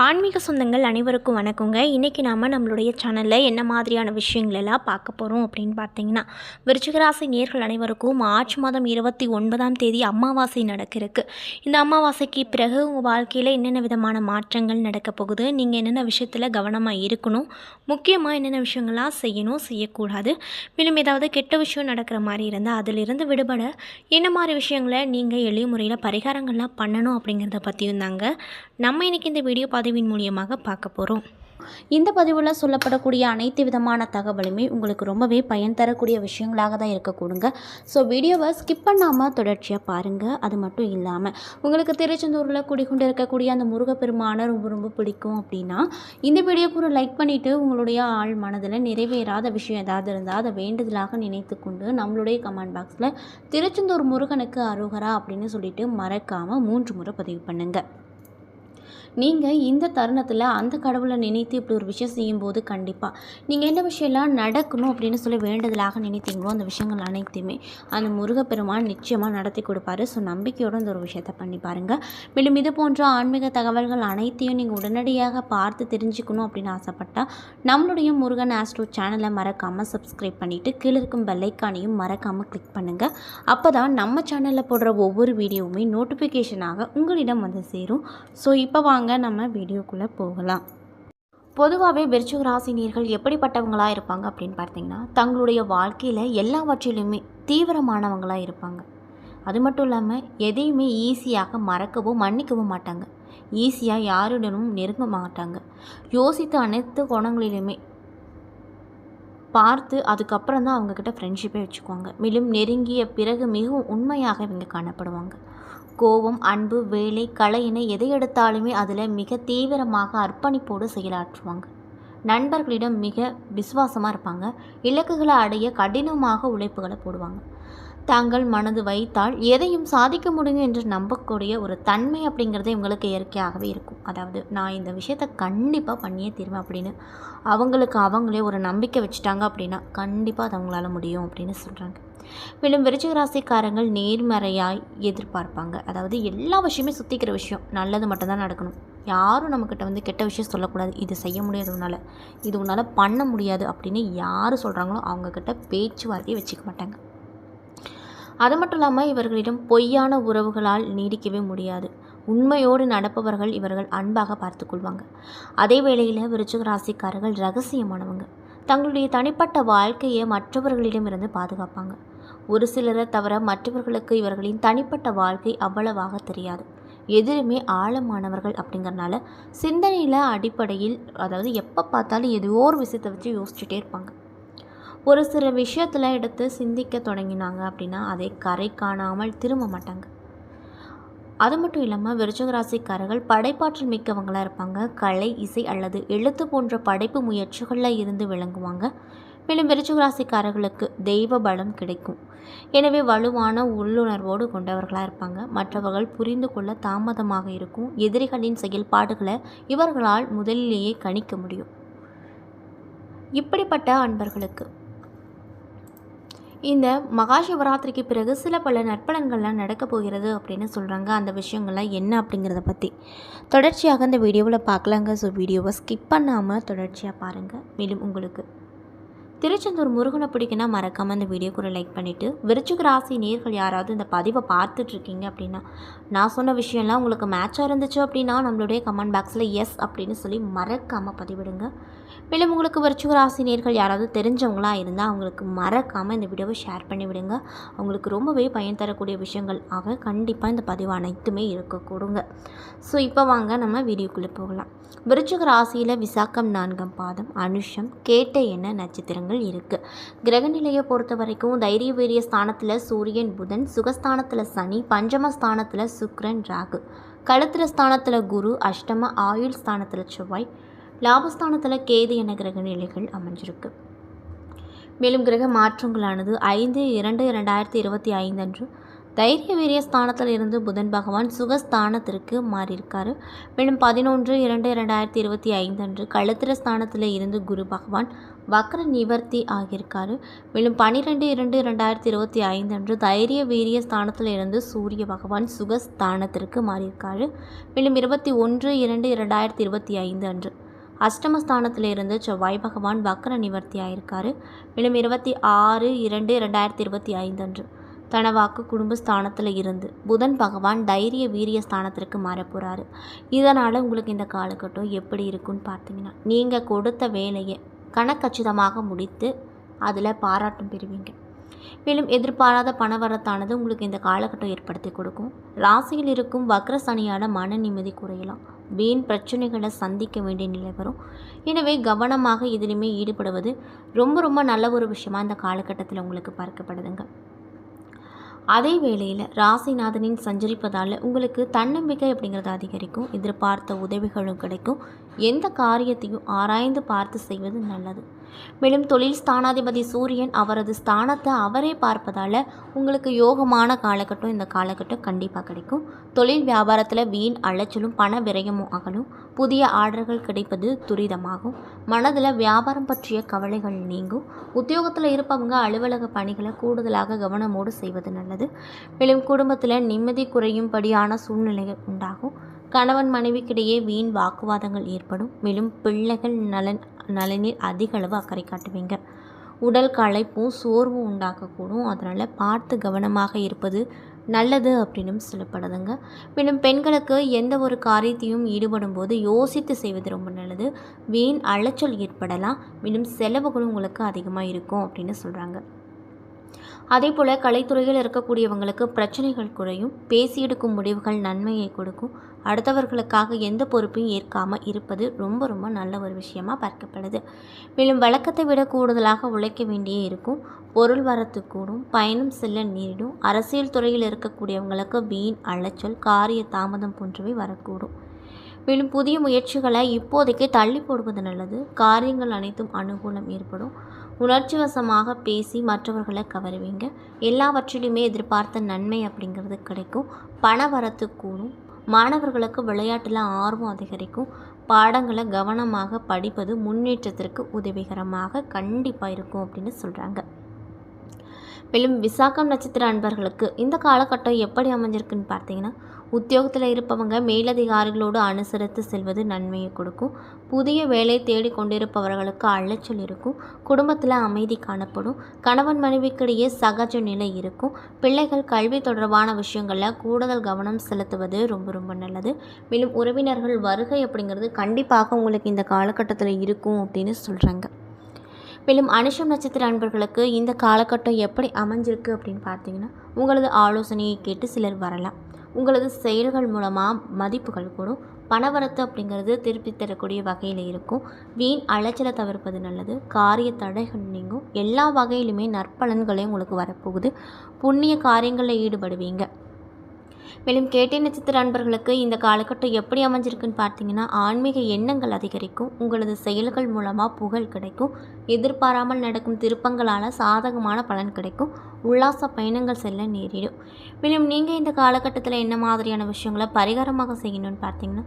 ஆன்மீக சொந்தங்கள் அனைவருக்கும் வணக்கங்க. இன்றைக்கி நாம் நம்மளுடைய சேனலில் என்ன மாதிரியான விஷயங்கள் எல்லாம் பார்க்க போகிறோம் அப்படின்னு பார்த்தீங்கன்னா, விருச்சிகராசி நேயர்கள் அனைவருக்கும் மார்ச் மாதம் 29ஆம் தேதி அமாவாசை நடக்கிறதுக்கு. இந்த அமாவாசைக்கு பிறகு உங்கள் வாழ்க்கையில் என்னென்ன விதமான மாற்றங்கள் நடக்க போகுது, நீங்கள் என்னென்ன விஷயத்தில் கவனமாக இருக்கணும், முக்கியமாக என்னென்ன விஷயங்கள்லாம் செய்யணும் செய்யக்கூடாது, மேலும் ஏதாவது கெட்ட விஷயம் நடக்கிற மாதிரி இருந்தால் அதிலிருந்து விடுபட என்ன மாதிரி விஷயங்களை நீங்கள் எளிய முறையில் பரிகாரங்கள்லாம் பண்ணணும் அப்படிங்கிறத பற்றியும் தாங்க நம்ம இன்றைக்கி இந்த வீடியோ பதிவின் மூலியமாக பார்க்க போகிறோம். இந்த பதிவில் சொல்லப்படக்கூடிய அனைத்து விதமான தகவலுமே உங்களுக்கு ரொம்பவே பயன் தரக்கூடிய விஷயங்களாக தான் இருக்கக்கூடுங்க. ஸோ வீடியோவை ஸ்கிப் பண்ணாமல் தொடர்ச்சியாக பாருங்கள். அது மட்டும் இல்லாமல் உங்களுக்கு திருச்செந்தூரில் குடிக்கொண்டு இருக்கக்கூடிய அந்த முருகப்பெருமானை ரொம்ப ரொம்ப பிடிக்கும் அப்படின்னா இந்த வீடியோக்கு ஒரு லைக் பண்ணிவிட்டு உங்களுடைய ஆள் மனதில் நிறைவேறாத விஷயம் ஏதாவது இருந்தால் அதை வேண்டுதலாக நினைத்து கொண்டு நம்மளுடைய கமெண்ட் பாக்ஸில் திருச்செந்தூர் முருகனுக்கு அரோகரா அப்படின்னு சொல்லிட்டு மறக்காமல் 3 முறை பதிவு பண்ணுங்கள். நீங்கள் இந்த தருணத்தில் அந்த கடவுளை நினைத்து இப்படி ஒரு விஷயம் செய்யும்போது கண்டிப்பாக நீங்கள் எந்த விஷயம்லாம் நடக்கணும் அப்படின்னு சொல்லி வேண்டுதலாக நினைத்தீங்களோ அந்த விஷயங்கள் அனைத்தையுமே அந்த முருகப்பெருமான் நிச்சயமாக நடத்தி கொடுப்பாரு. ஸோ நம்பிக்கையோடு இந்த ஒரு விஷயத்தை பண்ணி பாருங்கள். மேலும் இது போன்ற ஆன்மீக தகவல்கள் அனைத்தையும் நீங்கள் உடனடியாக பார்த்து தெரிஞ்சுக்கணும் அப்படின்னு ஆசைப்பட்டால் நம்மளுடைய முருகன் ஆஸ்ட்ரோ சேனலை மறக்காமல் சப்ஸ்கிரைப் பண்ணிவிட்டு கீழே இருக்கும் பெல்லைக்கானையும் மறக்காமல் கிளிக் பண்ணுங்கள். அப்போ தான் நம்ம சேனலில் போடுற ஒவ்வொரு வீடியோவுமே நோட்டிஃபிகேஷனாக உங்களிடம் வந்து சேரும். ஸோ இப்போ வாங்க நம்ம வீடியோக்குள்ளே போகலாம். பொதுவாகவே விருச்சிக ராசி நேயர்கள் எப்படிப்பட்டவங்களாக இருப்பாங்க அப்படின்னு பார்த்தீங்கன்னா, தங்களுடைய வாழ்க்கையில் எல்லாவற்றிலுமே தீவிரமானவங்களாக இருப்பாங்க. அது மட்டும் இல்லாமல் எதையுமே ஈஸியாக மறக்கவும் மன்னிக்கவும் மாட்டாங்க. ஈஸியாக யாருடனும் நெருங்க மாட்டாங்க. யோசித்த அனைத்து கோணங்களிலுமே பார்த்து அதுக்கப்புறம் தான் அவங்கக்கிட்ட ஃப்ரெண்ட்ஷிப்பே வச்சுக்குவாங்க. மேலும் நெருங்கிய பிறகு மிகவும் உண்மையாக இவங்க காணப்படுவாங்க. கோபம், அன்பு, வேலை, கலை என எதை எடுத்தாலுமே அதில் மிக தீவிரமாக அர்ப்பணிப்போடு செயலாற்றுவாங்க. நண்பர்களிடம் மிக விசுவாசமாக இருப்பாங்க. இலக்குகளை அடைய கடினமாக உழைப்புகளை போடுவாங்க. தாங்கள் மனது வைத்தால் எதையும் சாதிக்க முடியும் என்று நம்பக்கூடிய ஒரு தன்மை அப்படிங்கிறது இவங்களுக்கு இயற்கையாகவே இருக்கும். அதாவது நான் இந்த விஷயத்தை கண்டிப்பாக பண்ணியே தீர்வேன் அப்படின்னு அவங்களுக்கு அவங்களே ஒரு நம்பிக்கை வச்சுட்டாங்க அப்படின்னா கண்டிப்பாக அது அவங்களால முடியும் அப்படின்னு சொல்கிறாங்க. மேலும் விருச்சிக ராசிக்காரங்கள் நேர்மறையாய் எதிர்பார்ப்பாங்க. அதாவது எல்லா விஷயமே சுற்றிக்கிற விஷயம் நல்லது மட்டும்தான் நடக்கணும். யாரும் நம்மக்கிட்ட வந்து கெட்ட விஷயம் சொல்லக்கூடாது. இது செய்ய முடியாது உன்னால், இது உன்னால் பண்ண முடியாது அப்படின்னு யார் சொல்கிறாங்களோ அவங்கக்கிட்ட பேச்சுவார்த்தையை வச்சுக்க மாட்டாங்க. அது மட்டும் இல்லாமல் இவர்களிடம் பொய்யான உறவுகளால் நீடிக்கவே முடியாது. உண்மையோடு நடப்பவர்கள் இவர்கள் அன்பாக பார்த்து கொள்வாங்க. அதே வேளையில் விருச்சிக ராசிக்காரர்கள் ரகசியமானவங்க. தங்களுடைய தனிப்பட்ட வாழ்க்கையை மற்றவர்களிடமிருந்து பாதுகாப்பாங்க. ஒரு சிலரை தவிர மற்றவர்களுக்கு இவர்களின் தனிப்பட்ட வாழ்க்கை அவ்வளவாக தெரியாது. எதிலுமே ஆழமானவர்கள் அப்படிங்கிறனால சிந்தனையில் அடிப்படையில் அதாவது எப்போ பார்த்தாலும் ஏதோ ஒரு விஷயத்தை வச்சு யோசிச்சுட்டே இருப்பாங்க. ஒரு சில விஷயத்தில் எடுத்து சிந்திக்க தொடங்கினாங்க அப்படின்னா அதை கரை காணாமல் திரும்ப மாட்டாங்க. அது மட்டும் இல்லாமல் விருச்சிக ராசிக்காரர்கள் படைப்பாற்றல் மிக்கவங்களாக இருப்பாங்க. கலை, இசை அல்லது எழுத்து போன்ற படைப்பு முயற்சிகளில் இருந்து விளங்குவாங்க. மேலும் விருச்சிக ராசிக்காரர்களுக்கு தெய்வ பலம் கிடைக்கும். எனவே வலுவான உள்ளுணர்வோடு கொண்டவர்களாக இருப்பாங்க. மற்றவர்கள் புரிந்து கொள்ள தாமதமாக இருக்கும். எதிரிகளின் செயல்பாடுகளை இவர்களால் முதலிலேயே கணிக்க முடியும். இப்படிப்பட்ட அன்பர்களுக்கு இந்த மகா சிவராத்திரிக்கு பிறகு சில பல நற்பலன்கள்லாம் நடக்க போகிறது அப்படின்னு சொல்கிறாங்க. அந்த விஷயங்கள்லாம் என்ன அப்படிங்கிறத பற்றி தொடர்ச்சியாக இந்த வீடியோவில் பார்க்கலாங்க. ஸோ வீடியோவை ஸ்கிப் பண்ணாமல் தொடர்ச்சியாக பாருங்கள். மேலும் உங்களுக்கு திருச்செந்தூர் முருகனை பிடிக்குன்னா மறக்காமல் இந்த வீடியோக்கு ஒரு லைக் பண்ணிவிட்டு விருச்சிக ராசி நேயர்கள் யாராவது இந்த பதிவை பார்த்துட்ருக்கீங்க அப்படின்னா நான் சொன்ன விஷயம்லாம் உங்களுக்கு மேட்சாக இருந்துச்சு அப்படின்னா நம்மளுடைய கமெண்ட் பாக்ஸில் எஸ் அப்படின்னு சொல்லி மறக்காமல் பதிவிடுங்க. மேலும் உங்களுக்கு விருச்சிக ராசி நேயர்கள் யாராவது தெரிஞ்சவங்களாக இருந்தால் அவங்களுக்கு மறக்காமல் இந்த வீடியோவை ஷேர் பண்ணி விடுங்க. அவங்களுக்கு ரொம்பவே பயன் தரக்கூடிய விஷயங்கள் ஆக கண்டிப்பாக இந்த பதிவு அனைத்துமே இருக்கக்கூடுங்க. ஸோ இப்போ வாங்க நம்ம வீடியோக்குள்ளே போகலாம். விருச்சிக ராசியில் விசாகம் 4ஆம் பாதம், அனுஷம், கேட்டை என நட்சத்திரங்கள் இருக்குது. கிரகநிலையை பொறுத்த வரைக்கும் தைரிய வீரிய ஸ்தானத்தில் சூரியன், புதன், சுகஸ்தானத்தில் சனி, பஞ்சம ஸ்தானத்தில் சுக்கிரன், ராகு, களத்திர ஸ்தானத்தில் குரு, அஷ்டம ஆயுள் ஸ்தானத்தில் செவ்வாய், லாபஸ்தானத்தில் கேது என கிரக நிலைகள் அமைஞ்சிருக்கு. மேலும் கிரக மாற்றங்களானது 5/2/2025 அன்று தைரிய வீரிய ஸ்தானத்தில் இருந்து புதன் பகவான் சுகஸ்தானத்திற்கு மாறியிருக்காரு. மேலும் 11/2/2025 அன்று களத்திர ஸ்தானத்தில் இருந்து குரு பகவான் வக்ர நிவர்த்தி ஆகியிருக்காரு. மேலும் 12/2/2025 அன்று தைரிய வீரிய ஸ்தானத்தில் இருந்து சூரிய பகவான் சுகஸ்தானத்திற்கு மாறியிருக்காரு. மேலும் 21/2/2025 அன்று அஷ்டமஸ்தானத்தில் இருந்து செவ்வாய் பகவான் வக்ர நிவர்த்தி ஆகியிருக்காரு. மேலும் 26/2/2025 அன்று தனவாக்கு குடும்பஸ்தானத்தில் இருந்து புதன் பகவான் தைரிய வீரிய ஸ்தானத்திற்கு மாறப்போகிறாரு. இதனால் உங்களுக்கு இந்த காலகட்டம் எப்படி இருக்குன்னு பார்த்தீங்கன்னா, நீங்கள் கொடுத்த வேலையை கணக்கச்சிதமாக முடித்து அதில் பாராட்டும் பெறுவீங்க. மேலும் எதிர்பாராத பணவரத்தானது உங்களுக்கு இந்த காலகட்டம் ஏற்படுத்தி கொடுக்கும். ராசியில் இருக்கும் வக்ர சனியால் மன நிம்மதி குறையலாம். வீண் பிரச்சனைகளை சந்திக்க வேண்டிய நிலை வரும். எனவே கவனமாக இதிலுமே ஈடுபடுவது ரொம்ப நல்ல ஒரு விஷயமா இந்த காலகட்டத்தில் உங்களுக்கு பார்க்கப்படுதுங்க. அதே வேளையில் ராசிநாதனின் சஞ்சரிப்பதால் உங்களுக்கு தன்னம்பிக்கை அப்படிங்கிறது அதிகரிக்கும். எதிர்பார்த்த உதவிகளும் கிடைக்கும். எந்த காரியத்தையும் ஆராய்ந்து பார்த்து செய்வது நல்லது. மேலும் தொழில் ஸ்தானாதிபதி சூரியன் அவரது ஸ்தானத்தை அவரே பார்ப்பதால் உங்களுக்கு யோகமான காலகட்டம் இந்த காலகட்டம் கண்டிப்பாக கிடைக்கும். தொழில் வியாபாரத்தில் வீண் அலைச்சலும் பண விரயமும் அகலும். புதிய ஆர்டர்கள் கிடைப்பது துரிதமாகும். மனதில் வியாபாரம் பற்றிய கவலைகள் நீங்கும். உத்தியோகத்தில் இருப்பவங்க அலுவலக பணிகளை கூடுதலாக கவனமோடு செய்வது நல்லது. மேலும் குடும்பத்தில் நிம்மதி குறையும்படியான சூழ்நிலைகள் உண்டாகும். கணவன் மனைவிக்கிடையே வீண் வாக்குவாதங்கள் ஏற்படும். மேலும் பிள்ளைகள் நலனில் அதிக அளவு அக்கறை காட்டுவீங்க. உடல் களைப்பும் சோர்வும் உண்டாக்கக்கூடும். அதனால் பார்த்து கவனமாக இருப்பது நல்லது அப்படின்னு சொல்லப்படுதுங்க. மேலும் பெண்களுக்கு எந்த ஒரு காரியத்தையும் ஈடுபடும் போது யோசித்து செய்வது ரொம்ப நல்லது. வீண் அலைச்சல் ஏற்படலாம். மேலும் செலவுகளும் உங்களுக்கு அதிகமாக இருக்கும் அப்படின்னு சொல்கிறாங்க. அதே போல் கலைத்துறையில் இருக்கக்கூடியவங்களுக்கு பிரச்சனைகள் குறையும். பேசி எடுக்கும் முடிவுகள் நன்மையை கொடுக்கும். அடுத்தவர்களுக்காக எந்த பொறுப்பையும் ஏற்காமல் இருப்பது ரொம்ப நல்ல ஒரு விஷயமாக பார்க்கப்படுது. மேலும் வழக்கத்தை விட கூடுதலாக உழைக்க வேண்டியே இருக்கும். பொருள் வரத்து கூடும். பயணம் செல்ல நேரிடும். அரசியல் துறையில் இருக்கக்கூடியவங்களுக்கு வீண் அலைச்சல் காரிய தாமதம் போன்றவை வரக்கூடும். மேலும் புதிய முயற்சிகளை இப்போதைக்கு தள்ளி போடுவது நல்லது. காரியங்கள் அனைத்தும் அனுகூலம் ஏற்படும். உணர்ச்சி வசமாக பேசி மற்றவர்களை கவருவீங்க. எல்லாவற்றிலுமே எதிர்பார்த்த நன்மை அப்படிங்கிறது கிடைக்கும். பண வரத்து கூடும். மாணவர்களுக்கு விளையாட்டில் ஆர்வம் அதிகரிக்கும். பாடங்களை கவனமாக படிப்பது முன்னேற்றத்திற்கு உதவிகரமாக கண்டிப்பாக இருக்கும் அப்படின்னு சொல்கிறாங்க. மேலும் விசாகம் நட்சத்திர அன்பர்களுக்கு இந்த காலகட்டம் எப்படி அமைஞ்சிருக்குன்னு பார்த்தீங்கன்னா, உத்தியோகத்தில் இருப்பவங்க மேலதிகாரிகளோடு அனுசரித்து செல்வது நன்மையை கொடுக்கும். புதிய வேலை தேடி கொண்டிருப்பவர்களுக்கு அலைச்சல் இருக்கும். குடும்பத்தில் அமைதி காணப்படும். கணவன் மனைவிக்கிடையே சகஜ நிலை இருக்கும். பிள்ளைகள் கல்வி தொடர்பான விஷயங்களில் கூடுதல் கவனம் செலுத்துவது ரொம்ப நல்லது. மேலும் உறவினர்கள் வருகை அப்படிங்கிறது கண்டிப்பாக உங்களுக்கு இந்த காலகட்டத்தில் இருக்கும் அப்படின்னு சொல்கிறாங்க. மேலும் அனுஷம் நட்சத்திர அன்பர்களுக்கு இந்த காலகட்டம் எப்படி அமைஞ்சிருக்கு அப்படின்னு பார்த்தீங்கன்னா, உங்களது ஆலோசனையை கேட்டு சிலர் வரலாம். உங்களது செயல்கள் மூலமாக மதிப்புகள் கூடும். பணவரத்து அப்படிங்கிறது திருப்பி தரக்கூடிய வகையில் இருக்கும். வீண் அலைச்சலை தவிர்ப்பது நல்லது. காரிய தடைகள் நீங்கும். எல்லா வகையிலுமே நற்பலன்களே உங்களுக்கு வரப்போகுது. புண்ணிய காரியங்களில் ஈடுபடுவீங்க. மேலும் கேட்டை நட்சத்திர அன்பர்களுக்கு இந்த காலகட்டம் எப்படி அமைஞ்சிருக்குன்னு பார்த்தீங்கன்னா, ஆன்மீக எண்ணங்கள் அதிகரிக்கும். உங்களது செயல்கள் மூலமாக புகழ் கிடைக்கும். எதிர்பாராமல் நடக்கும் திருப்பங்களால் சாதகமான பலன் கிடைக்கும். உல்லாச பயணங்கள் செல்ல நேரிடும். மேலும் நீங்கள் இந்த காலகட்டத்தில் என்ன மாதிரியான விஷயங்களை பரிகாரமாக செய்யணும்னு பார்த்தீங்கன்னா,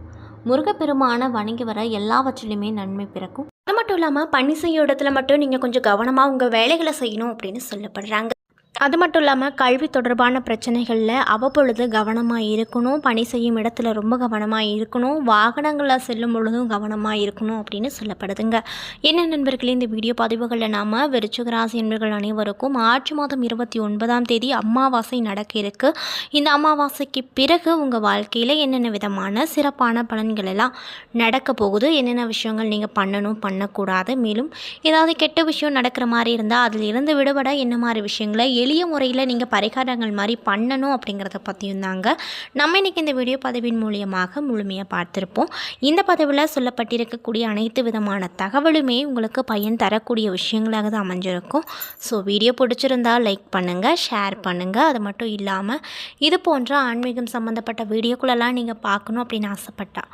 முருகப்பெருமான வணங்கி வர எல்லாவற்றிலுமே நன்மை பிறக்கும். அது மட்டும் இல்லாமல் பணி செய்யும் இடத்துல மட்டும் நீங்கள் கொஞ்சம் கவனமாக உங்கள் வேலைகளை செய்யணும் அப்படின்னு சொல்லப்படுறாங்க. அது மட்டும் இல்லாமல் கல்வி தொடர்பான பிரச்சனைகளில் அவ்வப்பொழுது கவனமாக இருக்கணும். பணி செய்யும் இடத்துல ரொம்ப கவனமாக இருக்கணும். வாகனங்களில் செல்லும் பொழுதும் கவனமாக இருக்கணும் அப்படின்னு சொல்லப்படுதுங்க. என்ன நண்பர்களே, இந்த வீடியோ பதிவுகளில் நாம் விருச்சிக ராசி என்பர்கள் அனைவருக்கும் மார்ச் மாதம் 29ஆம் தேதி அமாவாசை நடக்க இருக்கு. இந்த அமாவாசைக்கு பிறகு உங்கள் வாழ்க்கையில் என்னென்ன விதமான சிறப்பான பலன்கள் எல்லாம் நடக்க போகுது, என்னென்ன விஷயங்கள் நீங்கள் பண்ணணும் பண்ணக்கூடாது, மேலும் ஏதாவது கெட்ட விஷயம் நடக்கிற மாதிரி இருந்தால் அதில் இருந்து விடுபட என்ன மாதிரி விஷயங்களை எளிய முறையில் நீங்கள் பரிகாரங்கள் மாதிரி பண்ணணும் அப்படிங்கிறத பற்றியும் தாங்க நம்ம இன்றைக்கி இந்த வீடியோ பதிவின் மூலியமாக முழுமையாக பார்த்துருப்போம். இந்த பதிவில் சொல்லப்பட்டிருக்கக்கூடிய அனைத்து விதமான தகவலுமே உங்களுக்கு பயன் தரக்கூடிய விஷயங்களாக தான் அமைஞ்சிருக்கும். ஸோ வீடியோ பிடிச்சிருந்தால் லைக் பண்ணுங்கள், ஷேர் பண்ணுங்கள். அது மட்டும் இல்லாமல் இது போன்ற ஆன்மீகம் சம்மந்தப்பட்ட வீடியோக்குள்ளெல்லாம் நீங்கள் பார்க்கணும் அப்படின்னு ஆசைப்பட்டா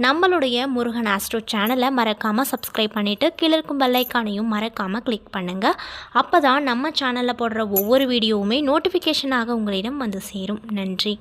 நம்மளுடைய முருகன் ஆஸ்ட்ரோ சேனலை மறக்காமல் சப்ஸ்கிரைப் பண்ணிவிட்டு கீழே இருக்கும் பெல் ஐக்கானையும் மறக்காமல் கிளிக் பண்ணுங்கள். அப்போ தான் நம்ம சேனலில் போடுற ஒவ்வொரு ஒவ்வொரு வீடியோவுமே நோட்டிஃபிகேஷனாக உங்களிடம் வந்து சேரும். நன்றி.